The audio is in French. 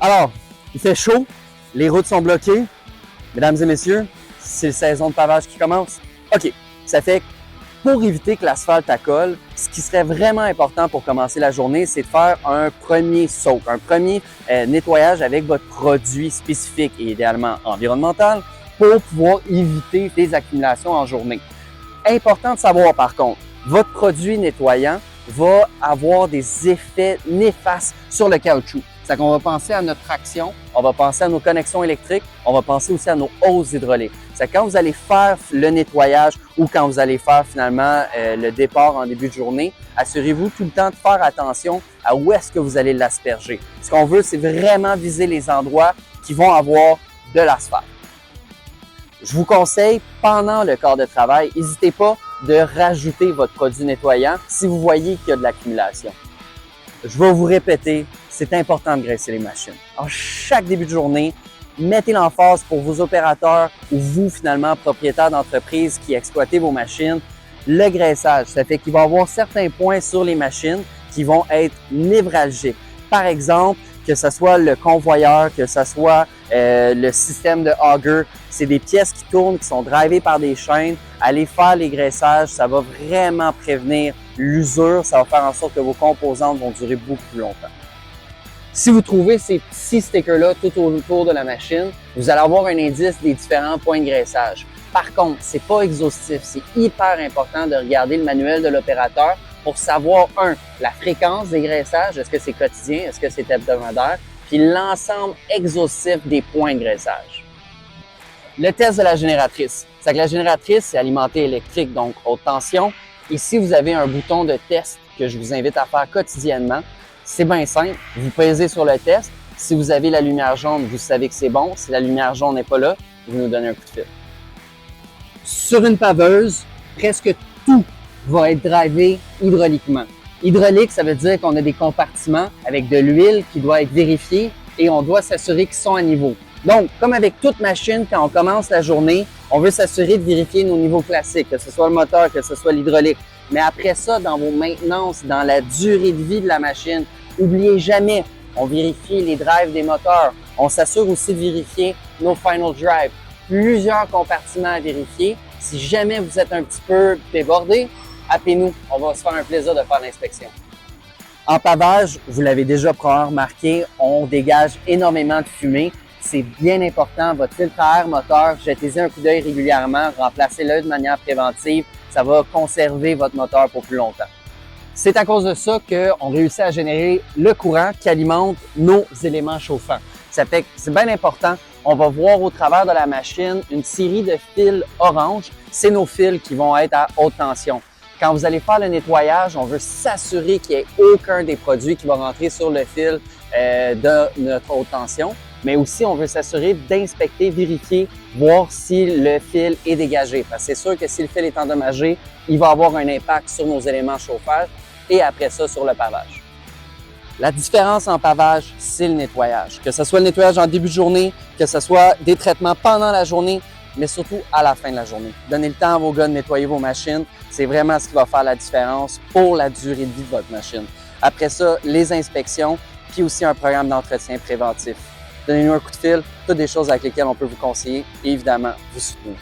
Alors, il fait chaud, les routes sont bloquées. Mesdames et messieurs, c'est la saison de pavage qui commence. OK, ça fait que pour éviter que l'asphalte accole, ce qui serait vraiment important pour commencer la journée, c'est de faire un premier soak, un premier nettoyage avec votre produit spécifique et idéalement environnemental pour pouvoir éviter des accumulations en journée. Important de savoir par contre, votre produit nettoyant va avoir des effets néfastes sur le caoutchouc. C'est qu'on va penser à notre traction, on va penser à nos connexions électriques, on va penser aussi à nos hausses hydrauliques. C'est quand vous allez faire le nettoyage ou quand vous allez faire finalement le départ en début de journée, assurez-vous tout le temps de faire attention à où est-ce que vous allez l'asperger. Ce qu'on veut, c'est vraiment viser les endroits qui vont avoir de l'asphalte. Je vous conseille, pendant le quart de travail, n'hésitez pas de rajouter votre produit nettoyant si vous voyez qu'il y a de l'accumulation. Je vais vous répéter, c'est important de graisser les machines. En chaque début de journée, mettez l'emphase pour vos opérateurs ou vous, finalement, propriétaires d'entreprise qui exploitez vos machines, le graissage. Ça fait qu'il va y avoir certains points sur les machines qui vont être névralgiques. Par exemple, que ce soit le convoyeur, que ce soit le système de auger, c'est des pièces qui tournent, qui sont drivées par des chaînes. Allez faire les graissages, ça va vraiment prévenir l'usure, ça va faire en sorte que vos composantes vont durer beaucoup plus longtemps. Si vous trouvez ces petits stickers-là tout autour de la machine, vous allez avoir un indice des différents points de graissage. Par contre, c'est pas exhaustif, c'est hyper important de regarder le manuel de l'opérateur pour savoir, la fréquence des graissages, est-ce que c'est quotidien, est-ce que c'est hebdomadaire, puis l'ensemble exhaustif des points de graissage. Le test de la génératrice. C'est que la génératrice, c'est alimentée électrique, donc haute tension. Ici, vous avez un bouton de test que je vous invite à faire quotidiennement. C'est bien simple. Vous pesez sur le test. Si vous avez la lumière jaune, vous savez que c'est bon. Si la lumière jaune n'est pas là, vous nous donnez un coup de fil. Sur une paveuse, presque tout va être drivé hydrauliquement. Hydraulique, ça veut dire qu'on a des compartiments avec de l'huile qui doit être vérifiée et on doit s'assurer qu'ils sont à niveau. Donc, comme avec toute machine, quand on commence la journée, on veut s'assurer de vérifier nos niveaux classiques, que ce soit le moteur, que ce soit l'hydraulique. Mais après ça, dans vos maintenances, dans la durée de vie de la machine, n'oubliez jamais, on vérifie les drives des moteurs. On s'assure aussi de vérifier nos final drives. Plusieurs compartiments à vérifier. Si jamais vous êtes un petit peu débordé, appelez-nous. On va se faire un plaisir de faire l'inspection. En pavage, vous l'avez déjà probablement remarqué, on dégage énormément de fumée. C'est bien important. Votre filtre à air moteur, jetez-y un coup d'œil régulièrement, remplacez-le de manière préventive. Ça va conserver votre moteur pour plus longtemps. C'est à cause de ça qu'on réussit à générer le courant qui alimente nos éléments chauffants. Ça fait que c'est bien important. On va voir au travers de la machine une série de fils orange. C'est nos fils qui vont être à haute tension. Quand vous allez faire le nettoyage, on veut s'assurer qu'il n'y ait aucun des produits qui va rentrer sur le fil de notre haute tension. Mais aussi, on veut s'assurer d'inspecter, vérifier, voir si le fil est dégagé. Parce que c'est sûr que si le fil est endommagé, il va avoir un impact sur nos éléments chauffage et après ça, sur le pavage. La différence en pavage, c'est le nettoyage. Que ce soit le nettoyage en début de journée, que ce soit des traitements pendant la journée, mais surtout à la fin de la journée. Donnez le temps à vos gars de nettoyer vos machines. C'est vraiment ce qui va faire la différence pour la durée de vie de votre machine. Après ça, les inspections, puis aussi un programme d'entretien préventif. Donnez-nous un coup de fil, toutes des choses avec lesquelles on peut vous conseiller et évidemment vous soutenir.